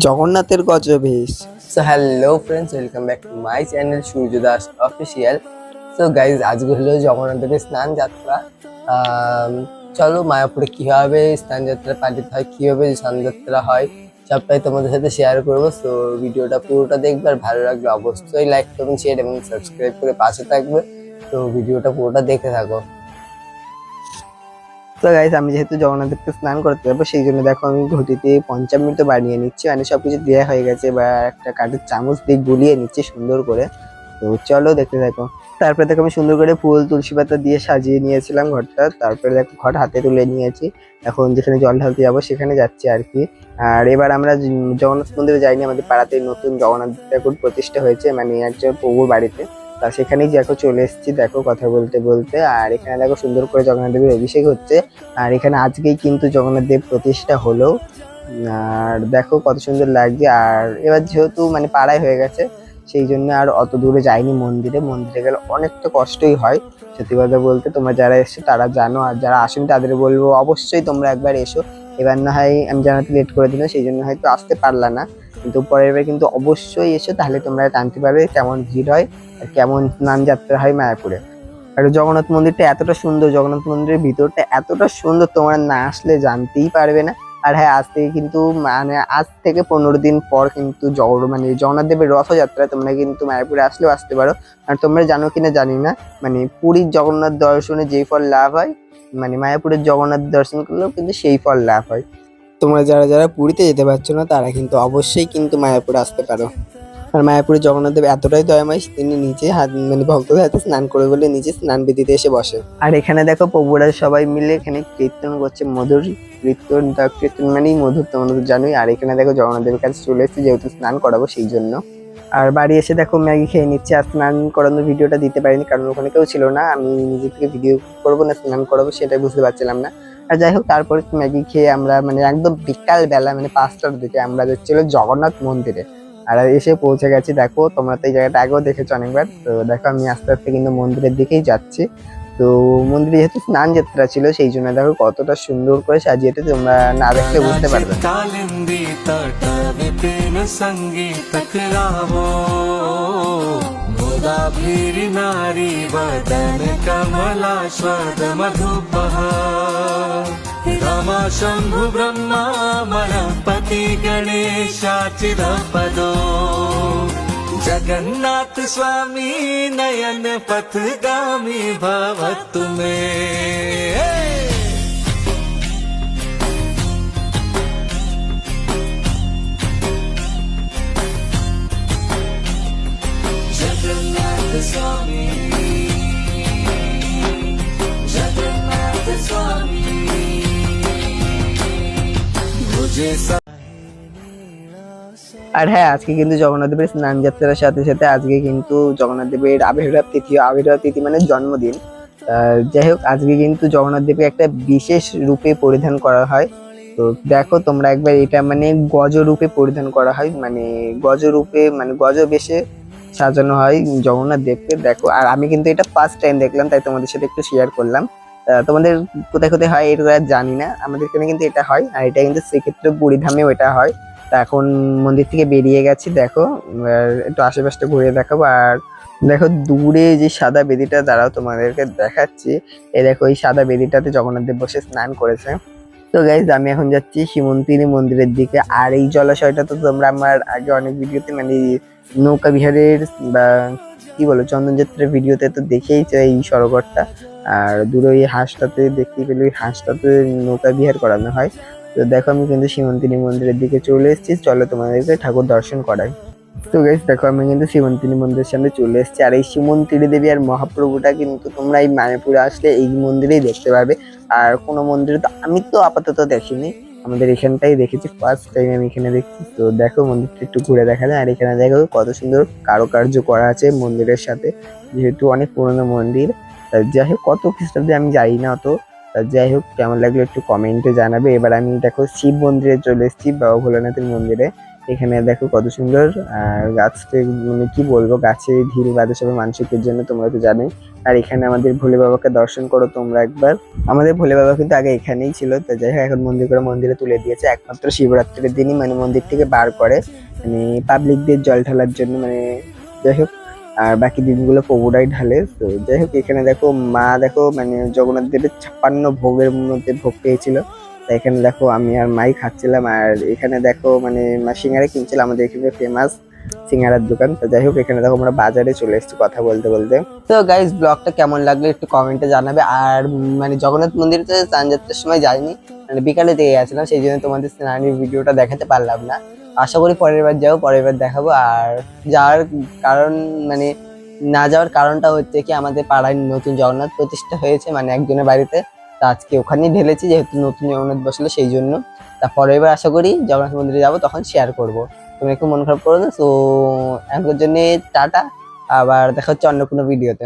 জগন্নাথের Gajabesha. So hello friends, welcome back to my channel Surya Das official. So guys, আজকে হলো জগন্নাথ দেবের স্নান যাত্রা। চলো মায়াপুরে কিভাবে স্নান যাত্রা পালিত হয়, কিভাবে স্নান যাত্রা হয়, সবটাই তোমাদের সাথে শেয়ার করবো। সো ভিডিওটা পুরোটা দেখবে, আর ভালো লাগলে অবশ্যই লাইক করবেন, শেয়ার এবং সাবস্ক্রাইব করে পাশে থাকবে। তো ভিডিওটা পুরোটা দেখে থাকো। তো গাইস, আমি যেহেতু জগন্নাথ দেবকে স্নান করতে যাবো, সেই জন্য দেখো আমি ঘটিতে পঞ্চামৃত বানিয়ে নিচ্ছি। মানে সবকিছু দেওয়া হয়ে গেছে, বা একটা কাঠের চামচ দিয়ে গুলিয়ে নিচ্ছি সুন্দর করে। তো চলো দেখতে থাকো। তারপরে দেখো আমি সুন্দর করে ফুল তুলসী পাতা দিয়ে সাজিয়ে নিয়েছিলাম ঘরটা। তারপরে দেখো ঘর হাতে তুলে নিয়েছি। এখন যেখানে জল ঢালতে যাবো সেখানে যাচ্ছি আর কি। আর এবার আমরা জগন্নাথ মন্দিরে যাইনি, আমাদের পাড়াতে নতুন জগন্নাথ ঠাকুর প্রতিষ্ঠা হয়েছে, মানে একজন প্রভুর বাড়িতে। তা সেখানেই দেখো চলে এসেছি, দেখো কথা বলতে বলতে। আর এখানে দেখো সুন্দর করে জগন্নাথ দেবের অভিষেক হচ্ছে। আর এখানে আজকেই কিন্তু জগন্নাথ দেব প্রতিষ্ঠা হলো। আর দেখো কত সুন্দর লাগছে। আর এবার যেহেতু মানে পাড়ায় হয়ে গেছে, সেই জন্য আর অত দূরে যাইনি মন্দিরে। মন্দিরে গেলে অনেকটা কষ্টই হয়, সত্যি কথা বলতে। তোমরা যারা এসছো তারা জানো, আর যারা আসেনি তাদের বলবো অবশ্যই তোমরা একবার এসো। এবার না হয় আমি জানাতে লেট করে দিলাম, সেই জন্য হয়তো আসতে পারলা না, কিন্তু পরের বার কিন্তু অবশ্যই এসো, তাহলে তোমরা জানতে পারবে কেমন ভিড় হয় আর কেমন স্নান যাত্রা হয় মায়াপুরে। আর জগন্নাথ মন্দিরটা এতটা সুন্দর, জগন্নাথ মন্দিরের ভিতরটা এতটা সুন্দর, তোমরা না আসলে জানতেই পারবে না। আর হ্যাঁ, আজ থেকে কিন্তু মানে আজ থেকে 15 দিন পর কিন্তু মানে জগন্নাথ দেবের রথযাত্রা। তোমরা কিন্তু মায়াপুরে আসলেও আসতে পারো। আর তোমরা জানো কিনা জানি না, মানে পুরীর জগন্নাথ দর্শনে যেই ফল লাভ হয়, মানে মায়াপুরের জগন্নাথ দর্শন করলেও কিন্তু সেই ফল লাভ হয়। তোমরা যারা যারা পুরীতে যেতে পারছো না, তারা কিন্তু অবশ্যই কিন্তু মায়াপুরে আসতে পারো। আর মায়াপুরে জগন্নাথ দেব এতটাই দয়াময়, তিনি নিচে হাত মানে ভক্তদের হাতে স্নান করে বলে নিচে স্নান বিধিতে এসে বসে। আর এখানে দেখো প্রভুরা সবাই মিলে এখানে কীর্তন করছে, মধুর কীর্তন। কীর্তন মানেই মধুর, তোমরা তো জানোই। আর এখানে দেখো জগন্নাথ দেবের কাছে চলে এসেছে, যেহেতু স্নান করাবো সেই জন্য। আর বাড়ি এসে দেখো ম্যাগি খেয়ে নিচ্ছে। আর স্নান করানোর ভিডিওটা দিতে পারিনি, কারণ ওখানে কেউ ছিল না। আমি নিজে থেকে ভিডিও করবো না স্নান করাবো সেটাই বুঝতে পারছিলাম না। আর যাই হোক, তারপরে ম্যাগি খেয়ে আমরা মানে একদম বিকাল বেলা মানে 5টার দিকে আমরা যাচ্ছিল জগন্নাথ মন্দিরে। আর এসে পৌঁছে গেছি। দেখো তোমরা তো এই জায়গাটা আগেও দেখেছো অনেকবার। তো দেখো আমি আস্তে আস্তে কিন্তু মন্দিরের দিকেই যাচ্ছি। তো মন্দিরে যেহেতু স্নান যাত্রা ছিল, সেই জন্য দেখো কতটা সুন্দর করে সাজিয়েছে, তোমরা না দেখলে বুঝতে পারবে না। नारी वदन कमला स्वाद मधुपहा रमा शंभु ब्रह्मा मणपति गणेशाचिरपदो जगन्नाथ स्वामी नयन पथगामी भवतु मे। जगन्नाथ स्वामी जगन्नाथ स्वामी मुझे আর হ্যাঁ, আজকে কিন্তু জগন্নাথ দেবের স্নান যাত্রার সাথে সাথে আজকে কিন্তু জগন্নাথ দেবের আবির্ভাব তিথি মানে জন্মদিন। যাই হোক, আজকে কিন্তু জগন্নাথ দেবকে একটা বিশেষ রূপে পরিধান করা হয়। তো দেখো তোমরা একবার, এটা মানে গজ রূপে পরিধান করা হয়, মানে গজ রূপে মানে গজ বেশে সাজানো হয় জগন্নাথ দেবকে। দেখো, আর আমি কিন্তু এটা ফার্স্ট টাইম দেখলাম, তাই তোমাদের সাথে একটু শেয়ার করলাম। তোমাদের কোথায় কোথায় হয় এটা জানি না, আমাদের এখানে কিন্তু এটা হয়। আর এটা কিন্তু শ্রীক্ষেত্র বুড়িধামেও এটা হয়। তা এখন মন্দির থেকে বেরিয়ে গেছি, দেখো একটু আশেপাশটা ঘুরে দেখাবো। আর দেখো দূরে যে সাদা বেদিটা, দাঁড়াও তোমাদেরকে দেখাচ্ছি। এই দেখো এই সাদা বেদিটাতে জগন্নাথ দেব বসে স্নান করেছে। তো গাইজ, আমি এখন যাচ্ছি শিমন্তিনী মন্দিরের দিকে। আর এই জলাশয়টা তো তোমরা আমার আগে অনেক ভিডিওতে মানে নৌকা বিহারের বা কি বলো চন্দনযাত্রার ভিডিওতে তো দেখেইছো এই সরোবরটা। আর দূরে ওই হাঁসটাতে দেখতে পেলে, ওই হাঁসটাতে নৌকা বিহার করানো হয়। তো দেখো আমি কিন্তু সীমন্তিনী মন্দিরের দিকে চলে এসেছি, চলো তোমাদেরকে ঠাকুর দর্শন করাই। তো গাইস দেখো, আমি কিন্তু সীমন্তিনী মন্দিরের সামনে চলে এসেছি। আর এই সীমন্তিনী দেবী আর মহাপ্রভুটা কিন্তু তোমরা এই মায়াপুরে আসলে এই মন্দিরেই দেখতে পাবে। আর কোনো মন্দিরে তো আমি তো আপাতত দেখিনি, আমাদের এখানটাই দেখেছি, ফার্স্ট টাইম আমি এখানে দেখছি। তো দেখো মন্দিরটা একটু ঘুরে দেখা যায়। আর এখানে দেখো কত সুন্দর কারুকার্য করা আছে মন্দিরের সাথে, যেহেতু অনেক পুরোনো মন্দির। যাই হোক, কত খ্রিস্টাব্দে আমি জানি না অত। যাই হোক, কেমন লাগলো একটু কমেন্টে জানাবে। এবার আমি দেখো শিব মন্দিরে চলে এসেছি, বাবা ভোলানাথের মন্দিরে। এখানে দেখো কত সুন্দর। আর গাছটা মানে কি বলবো, গাছে ঢিল বাঁধে সবাই মানসিকের জন্য, তোমরা তো জানোই। আর এখানে আমাদের ভোলে বাবাকে দর্শন করো তোমরা একবার। আমাদের ভোলে বাবা কিন্তু আগে এখানেই ছিল, তো যাই হোক এখন মন্দির করে মন্দিরে তুলে দিয়েছে। একমাত্র শিবরাত্রির দিনই মানে মন্দির থেকে বার করে, মানে পাবলিকদের জল ঢালার জন্য, মানে যাই হোক। আর বাকি দিনগুলো প্রভুরাই ঢালে। তো যাই হোক এখানে দেখো মা, দেখো মানে জগন্নাথ দেবের 56 ভোগের মধ্যে ভোগ পেয়েছিল। তো এখানে দেখো আমি আর মাই খাচ্ছিলাম। আর এখানে দেখো মানে মা সিঙ্গারা কিনছিল, আমাদের এখানে ফেমাস সিঙ্গারার দোকান। তো যাই হোক এখানে দেখো আমরা বাজারে চলে এসেছি কথা বলতে বলতে। তো গাইজ ব্লগটা কেমন লাগলো একটু কমেন্টে জানাবে। আর মানে জগন্নাথ মন্দিরে তো স্নানযাত্রার সময় যাইনি, মানে বিকালে দিয়ে গেছিলাম, সেই জন্য তোমাদের স্নানের ভিডিওটা দেখাতে পারলাম না। আশা করি পরের বার যাবো, পরের বার দেখাবো। আর যাওয়ার কারণ মানে না যাওয়ার কারণটা হচ্ছে কি, আমাদের পাড়ায় নতুন জগন্নাথ প্রতিষ্ঠা হয়েছে মানে একজনের বাড়িতে। তা আজকে ওখানেই ঢেলেছি, যেহেতু নতুন জগন্নাথ বসলো সেই জন্য। তা পরের বার আশা করি জগন্নাথ মন্দিরে যাবো, তখন শেয়ার করবো। তুমি একটু মন খারাপ করো না। তো এখনকার জন্য টাটা, আবার দেখা হচ্ছে অন্য কোনো ভিডিওতে।